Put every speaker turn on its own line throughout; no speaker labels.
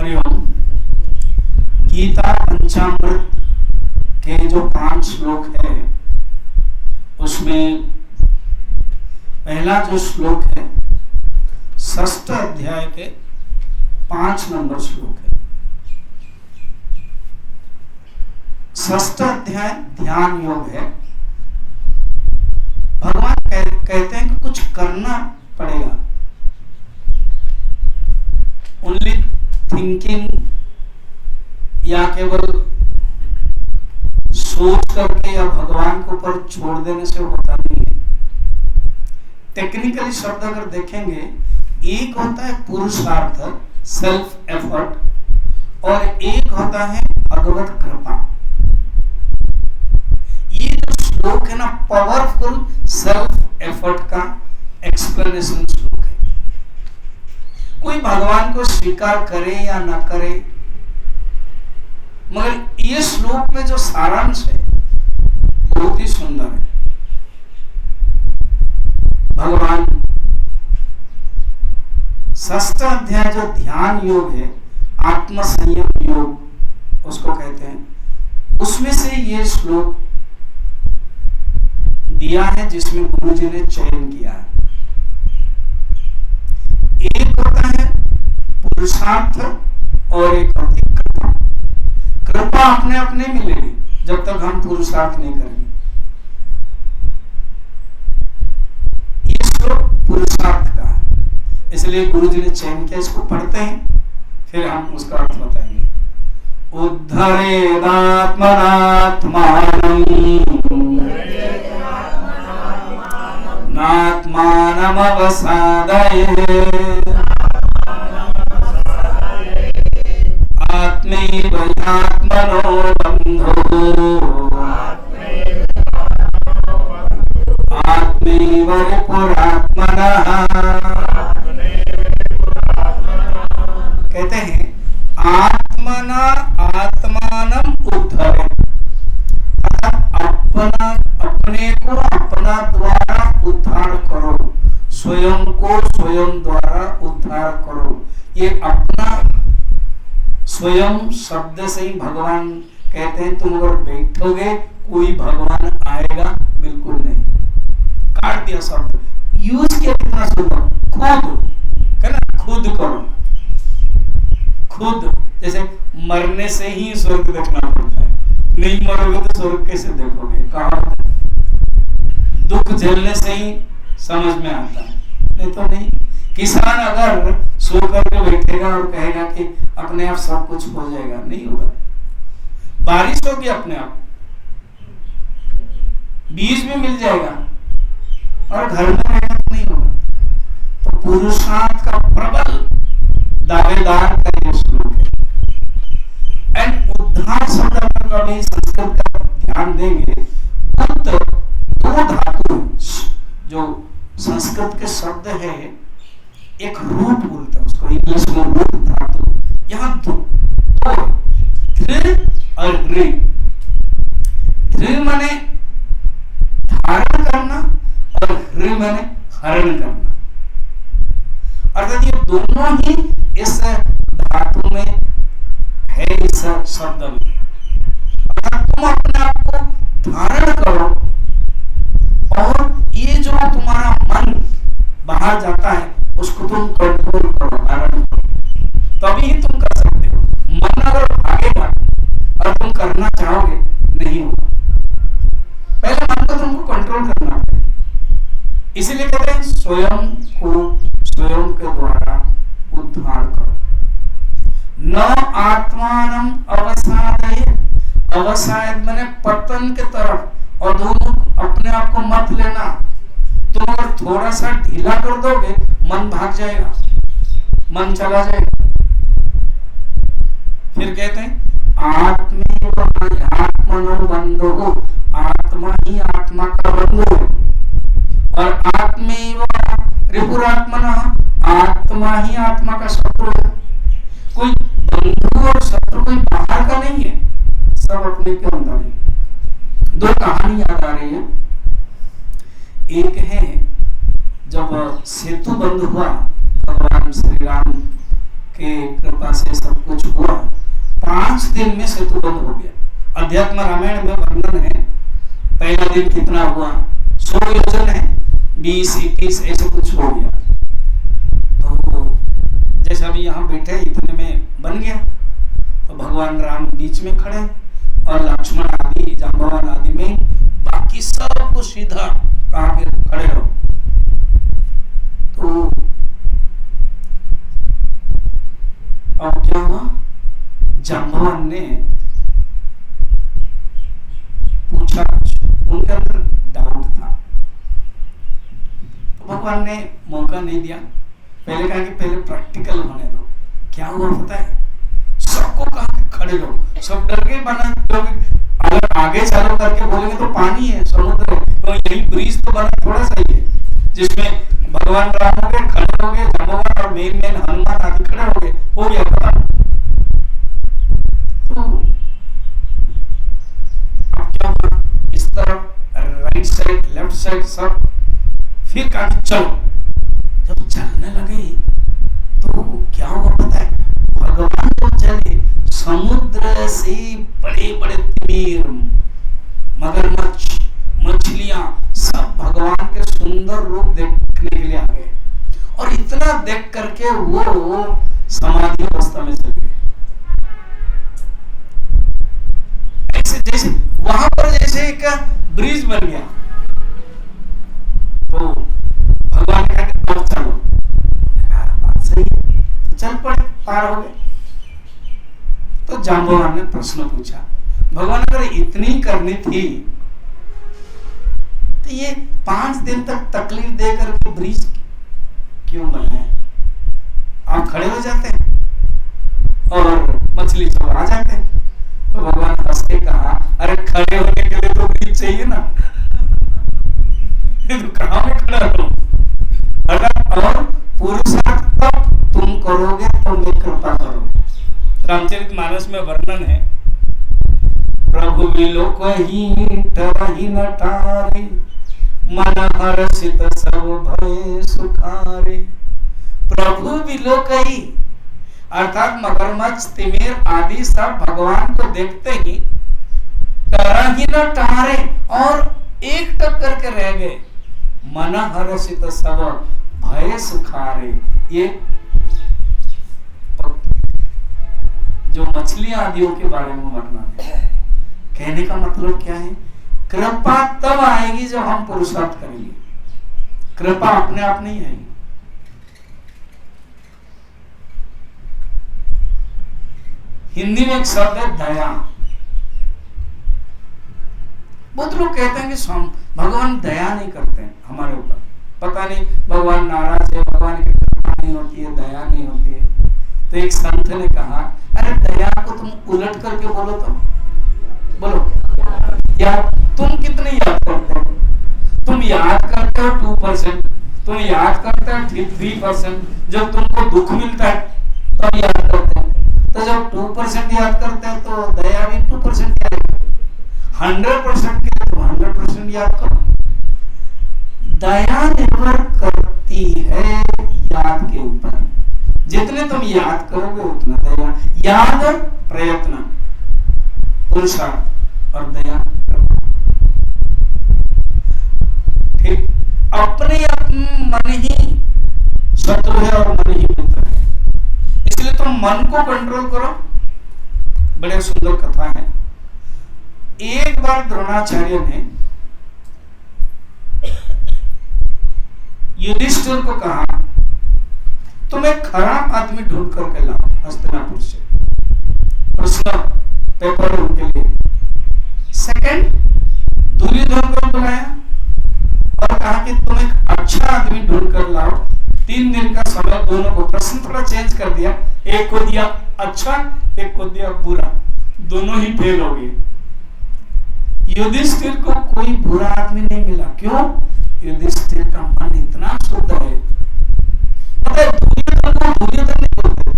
हरिओम। गीता पंचामृत के जो 5 श्लोक है उसमें पहला जो श्लोक है 6th अध्याय के 5 नंबर श्लोक है। 6th अध्याय ध्यान योग है। भगवान कहते हैं कि कुछ करना पड़ेगा। ओनली थिंकिंग या केवल सोच करके या भगवान के ऊपर छोड़ देने से होता नहीं है। टेक्निकली शब्द अगर देखेंगे, एक होता है पुरुषार्थ सेल्फ एफर्ट और एक होता है भगवत कृपा। ये जो श्लोक है ना, पावरफुल सेल्फ एफर्ट का एक्सप्लेनेशन श्लोक है। कोई भगवान को स्वीकार करे या ना करे, मगर ये श्लोक में जो सारांश है बहुत ही सुंदर है। भगवान 6th अध्याय जो ध्यान योग है, आत्म संयम योग उसको कहते हैं, उसमें से ये श्लोक दिया है जिसमें गुरु जी ने चयन किया है। एक होता है पुरुषार्थ और एक होती है कृपा। कृपा अपने आप नहीं मिलेगी जब तक हम पुरुषार्थ नहीं करेंगे। ये श्लोक पुरुषार्थ का है, इसलिए गुरु जी ने चयन किया। इसको पढ़ते हैं फिर हम उसका अर्थ बताएंगे। नात्मानमवसादयेत् आत्मैव ह्यात्मनो बन्धो आत्मैव रिपुरात्मनः। कहते हैं आत्मना आत्मानं उद्धरेत्, अपना अपने को अपना द्वारा उद्धार करो, स्वयं को स्वयं द्वारा उद्धार करो। ये अपना स्वयं शब्द से ही भगवान कहते हैं तुम अगर बैठोगे कोई भगवान आएगा बिल्कुल नहीं। काट दिया शब्द, यूज किया कितना सुंदर, खुद कहना, खुद करो। खुद जैसे मरने से ही स्वर्ग देखना पड़ता है, नहीं मरोगे तो स्वर्ग कैसे देखोगे। कहा दुख झेलने से ही समझ में आता है, नहीं तो नहीं। किसान अगर सो करके बैठेगा और कहेगा कि अपने आप सब कुछ हो जाएगा, नहीं होगा। बारिश होगी अपने आप, बीज भी मिल जाएगा, और घर में रहेगा तो नहीं होगा। तो पुरुषार्थ का प्रबल दावेदार का ये श्लोक है। एंड उद्धार शब्द पर कभी संस्कृत का ध्यान देंगे, उद्ध 2 धातु जो संस्कृत के शब्द है, एक रूट बोलते हैं उसको इंग्लिश में रूट धातु। यहाँ दो धृ और ऋ। धृ माने धारण करना और ऋ माने हरण करना। अर्थात ये दोनों ही इस धातु में है, इस शब्द में। अर्थात तुम अपने आप को धारण करो और ये जो तुम्हारा मन बाहर जाता है उसको तुम कंट्रोल करो, धारण करो, तभी ही तुम कर सकते हो। मन अगर भागेगा और तुम करना चाहोगे नहीं होगा। पहले मन को तुमको कंट्रोल करना पड़ेगा। इसीलिए कहते हैं स्वयं को स्वयं के द्वारा उद्धार करो। न आत्मानं अवसादयेत्, अवसाद माने पतन के तरफ, और दोनों अपने आप को मत लेना। तुम अगर थोड़ा सा ढीला कर दोगे मन भाग जाएगा, मन चला जाएगा। फिर कहते हैं आत्मेव आत्मनो बंधो, आत्मा ही आत्मा का बंधु है, और आत्मेव रिपुरात्मनः, आत्मा ही आत्मा का शत्रु है। कोई बंधु और शत्रु कोई बाहर का नहीं है, सब अपने के अंदर है। 2 कहानी याद आ रही है। एक है जब सेतु बंद हुआ भगवान श्री राम के कृपा से सब कुछ हुआ। 5 दिन में सेतु बंद हो गया। अध्यात्म रामायण में वर्णन है, पहला दिन कितना हुआ, 100 योजन है, 20-21 ऐसे कुछ हो गया। तो जैसा भी यहाँ बैठे इतने में बन गया। तो भगवान राम बीच में खड़े और लक्ष्मण आदि जांबवान आदि में बाकी सबको सीधा कहा के खड़े रहो। तो अब क्या हुआ, जांबवान ने पूछा, उनके अंदर डाउट था। तो भगवान ने मौका नहीं दिया, पहले कहा कि पहले प्रैक्टिकल होने दो। क्या हुआ पता है, सबको कहा खड़े रहो। सब डर गए, बना क्योंकि अगर आगे चालू करके बोलेंगे तो पानी है, समुद्र है, तो यही ब्रिज तो बना थोड़ा सा ही है जिसमें भगवान राम हो गए, खड़े हो गए, जांबवान और मेन हनुमान आदि खड़े हो गए, हो गया खत्म। तो अब क्या हुआ, इस तरफ राइट साइड लेफ्ट साइड सब, फिर कहा चलो। जब चलने लगे तो क्या हुआ पता है, भगवान तो चले, समुद्र से बड़े बड़े तिमिर, मगरमच्छ, मछलियां सब भगवान के सुंदर रूप देखने के लिए आ गए। और इतना देख करके वो समाधि अवस्था में चले गए। ऐसे जैसे वहां पर जैसे एक ब्रिज बन गया। तो भगवान ने कहा कि और चलो, बात सही है, तो चल पड़े, पार हो गए। तो जांबवान ने प्रश्न पूछा, भगवान अगर इतनी करनी थी तो ये 5 दिन तक तकलीफ दे करके ब्रिज क्यों बनाए? आप खड़े हो जाते और मछली सब आ जाते। तो भगवान हंस के कहा, अरे खड़े होने के लिए तो ब्रिज चाहिए ना, तो कहां में खड़ा रहूं? अगर और पुरुषार्थ तब तुम करोगे तो मैं कृपा करूंगा। रामचरितमानस में वर्णन है, प्रभु विलोक ही तरहि नटारे, मन हर्षित सब भय सुखारे। प्रभु विलोक ही अर्थात मगरमच्छ, तिमिर आदि सब भगवान को देखते ही तरहि नटारे और एक टक करके रह गए। मन हर्षित सब भय सुखारे, ये जो मछलियां आदियों के बारे में वर्णन है। कहने का मतलब क्या है, कृपा तब आएगी जब हम पुरुषार्थ करेंगे, कृपा अपने आप नहीं आएगी। हिंदी में एक शब्द है दया। बहुत लोग कहते हैं कि भगवान दया नहीं करते हैं हमारे ऊपर, पता नहीं भगवान नाराज है, भगवान की कृपा नहीं होती है, दया नहीं होती है। तो एक संत ने कहा, अरे दया को तुम उलट करके बोलो तो बोलो, याद तुम कितने याद करते हो? तुम याद करते हो 2%, तुम याद करते हो 3%, जब तुमको दुख मिलता है तब याद करते हो। तो जब 2% याद करते हैं तो दया भी 2% याद करो। 100% के तो 100% याद करो। दया निर्भर करती है याद के ऊपर, जितने तुम याद करोगे उतना दया। याद प्रयत्न, पुरुषार्थ और दया। ठीक, अपने मन ही शत्रु है और मन ही मित्र है, इसलिए तुम मन को कंट्रोल करो। बड़े सुंदर कथा है। एक बार द्रोणाचार्य ने युधिष्ठिर को कहा, तुम एक खराब आदमी ढूंढ करके लाओ हस्तिनापुर से, प्रश्न पेपर उनके लिए। सेकंड, दुर्योधन को बुलाया और कहा कि तुम एक अच्छा आदमी ढूंढ कर लाओ। 3 दिन का समय दोनों को, प्रश्न थोड़ा चेंज कर दिया, एक को दिया अच्छा, एक को दिया बुरा, दोनों ही फेल हो गए। युधिष्ठिर को कोई बुरा आदमी नहीं मिला। क्यों? युधिष्ठिर का मन इतना शुद्ध है। पता है, दुर्योधन को दुर्योधन नहीं बोलते थे,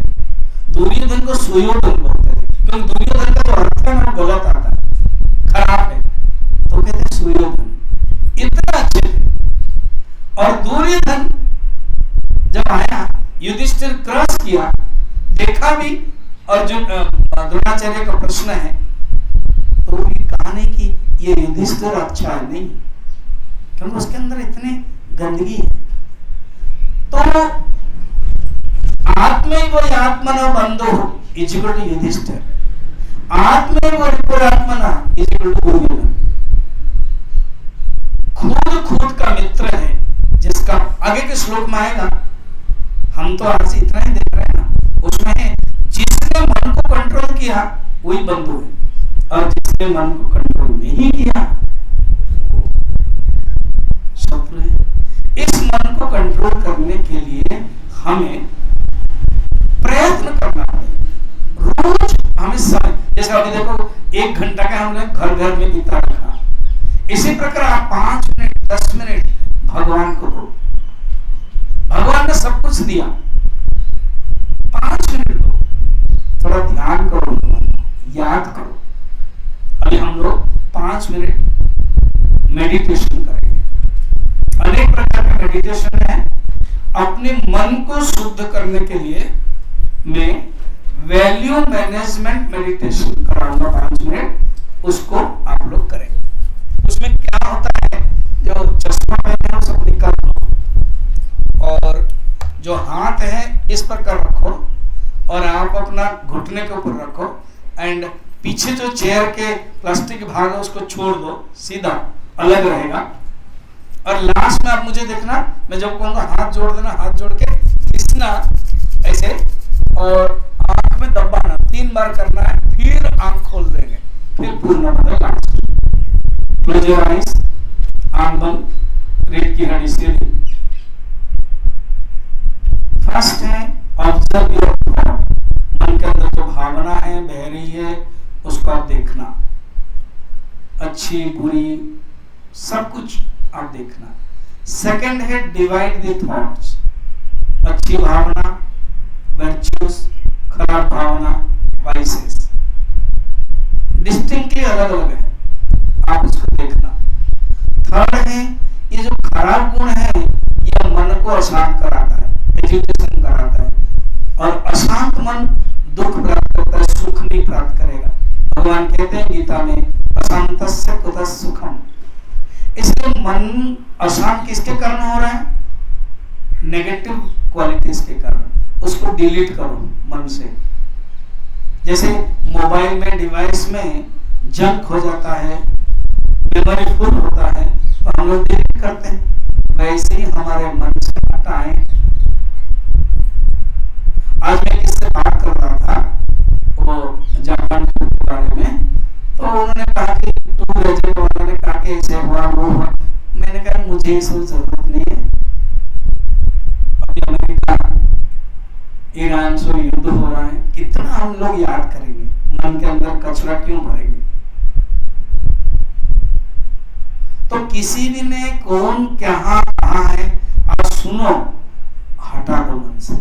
दुर्योधन को सुयोधन बोलते थे, क्योंकि दुर्योधन का जो अर्थ है ना गलत आता है, खराब है, तो कहते सुयोधन। इतना अच्छे थे। और दुर्योधन जब आया, युधिष्ठिर क्रॉस किया, भी अर्जुन द्रोणाचार्य का प्रश्न है, तो ये कहा नहीं कि ये युधिष्ठिर अच्छा है, नहीं, क्योंकि उसके अंदर इतनी गंदगी है। तो आत्मैव आत्मनो बंधो इज इक्वल टू युधिष्ठिर, आत्मैव रिपुरात्मना इज इक्वल टू दुर्योधन। खुद का मित्र है, जिसका आगे के श्लोक में आएगा, हम तो आज इतना ही देख रहे हैं ना, उसमें जिसने मन को कंट्रोल किया वही बंधु है, और जिसने मन को कंट्रोल नहीं किया शत्रु है। इस मन को कंट्रोल करने के लिए हमें प्रयत्न करना पड़ेगा। रोज हमें समय, जैसे अभी देखो 1 घंटा का हमने घर घर में बिता रखा, इसी प्रकार आप 5 मिनट 10 मिनट भगवान को दो। भगवान ने सब कुछ दिया, 5 मिनट दो, थोड़ा ध्यान करो, याद करो। अभी हम लोग 5 मिनट मेडिटेशन करेंगे। अनेक प्रकार का मेडिटेशन है। अपने मन को शुद्ध करने के लिए मैं वैल्यू मैनेजमेंट मेडिटेशन कराऊंगा 5 मिनट, उसको आप लोग करेंगे। उसमें क्या होता है, जो चश्मा पहने हो सब निकाल दो, और जो हाथ है इस प्रकार रखो, और आप अपना घुटने के ऊपर रखो, एंड पीछे जो चेयर के प्लास्टिक भाग है उसको छोड़ दो, सीधा अलग रहेगा। और लास्ट में आप मुझे देखना, मैं जब कहूंगा हाथ जोड़ देना, हाथ जोड़ के घिसना ऐसे, और आंख में दबाना 3 बार करना है, फिर आंख खोल देंगे, फिर पूर्ण बदल लास्ट। क्लोज योर आईज, आंख बंद, रेत की हड्डी सीधी। फर्स्ट है ऑब्जर्व योर थॉट, मन के अंदर जो भावना है बह रही है उसको आप देखना, अच्छी बुरी सब कुछ आप देखना। सेकंड है डिवाइड द थॉट्स, अच्छी भावना वर्च्यूज, खराब भावना वाइसेस, डिस्टिंक्टली अलग अलग है, आप उसको देखना। थर्ड है ये जो खराब गुण है यह मन को अशांत कराता है, एजिटेशन कराता है, और अशांत मन दुख प्राप्त करता है, सुख नहीं प्राप्त करेगा। भगवान कहते हैं गीता में, अशांतस्य कुतः सुखम। इसलिए मन अशांत किसके कारण हो रहा है? नेगेटिव क्वालिटीज के कारण। उसको डिलीट करो मन से। जैसे मोबाइल में, डिवाइस में जंक हो जाता है, मेमोरी फुल होता है, तो हम लोग डिलीट करते हैं। वैसे ही हमारे मन से हटाएं। आज मैं किससे बात कर रहा था, वो जापान के बारे में, तो उन्होंने कहा कि टूर एजेंट वालों ने कहा कि ऐसे हुआ वो हुआ। मैंने कहा मुझे ये सब जरूरत नहीं है। अभी अमेरिका ईरान से युद्ध हो रहा है, कितना हम लोग याद करेंगे, मन के अंदर कचरा क्यों भरेंगे? तो किसी भी ने कौन क्या कहा है आप सुनो, हटा दो मन से।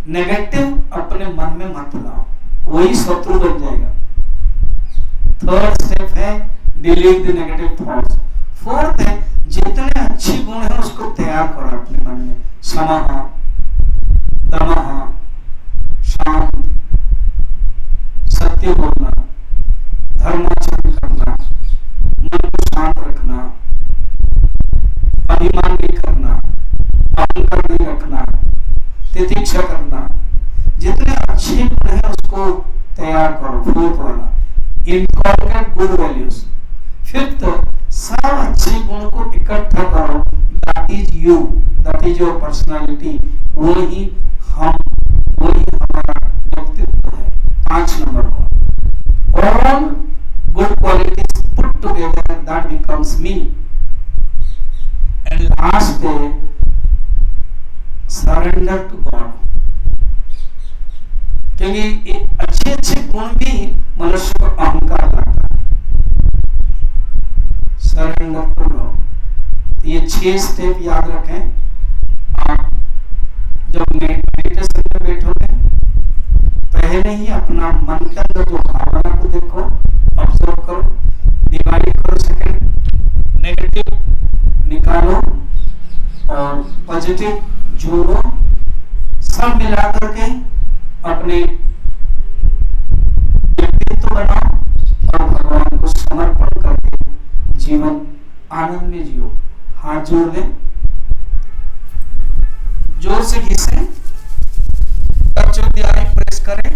नेगेटिव अपने मन में मत लाओ, वही शत्रु बन जाएगा। थर्ड स्टेप है delete the negative thoughts. Fourth है जितने अच्छे गुण है उसको तैयार करो अपने मन में। समः, दमः, शांत, सत्य बोलना, धर्माचरण करना, मन को शांत रखना, अभिमान नहीं करना, अहंकार नहीं रखना, तितिक्षा करना। जितने अच्छे गुण है उसको तैयार करो। फोर्थ वाला इनकॉर्पोरेट गुड वैल्यूज। फिफ्थ, सब अच्छे गुण को इकट्ठा करो। That is you, that is your personality. वही हम, वही हमारा व्यक्तित्व है। 5 नंबर हो, all good qualities put together that becomes me. And last है सरेंडर टू गॉड। क्योंकि अच्छे अच्छे गुण भी मनुष्य को अहंकार लाता है। Surrender to God. ये 6 स्टेप याद रखें। आप जब मेडिटेशन में बैठोगे पहले ही अपना मन के अंदर जो भावना को देखो, ऑब्जर्व करो, डिवाइड करो। सेकंड, नेगेटिव निकालो और पॉजिटिव जोड़ो। सब मिला करके अपने बनाओ और भगवान को समर्पण करके जीवन आनंद में जियो। हाथ जोड़ दें, जोर से घिसें, touch of the eye press करें,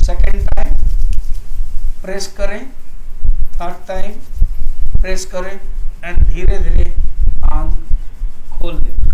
सेकेंड टाइम प्रेस करें, थर्ड टाइम प्रेस करें एंड धीरे धीरे आंख खोल दें।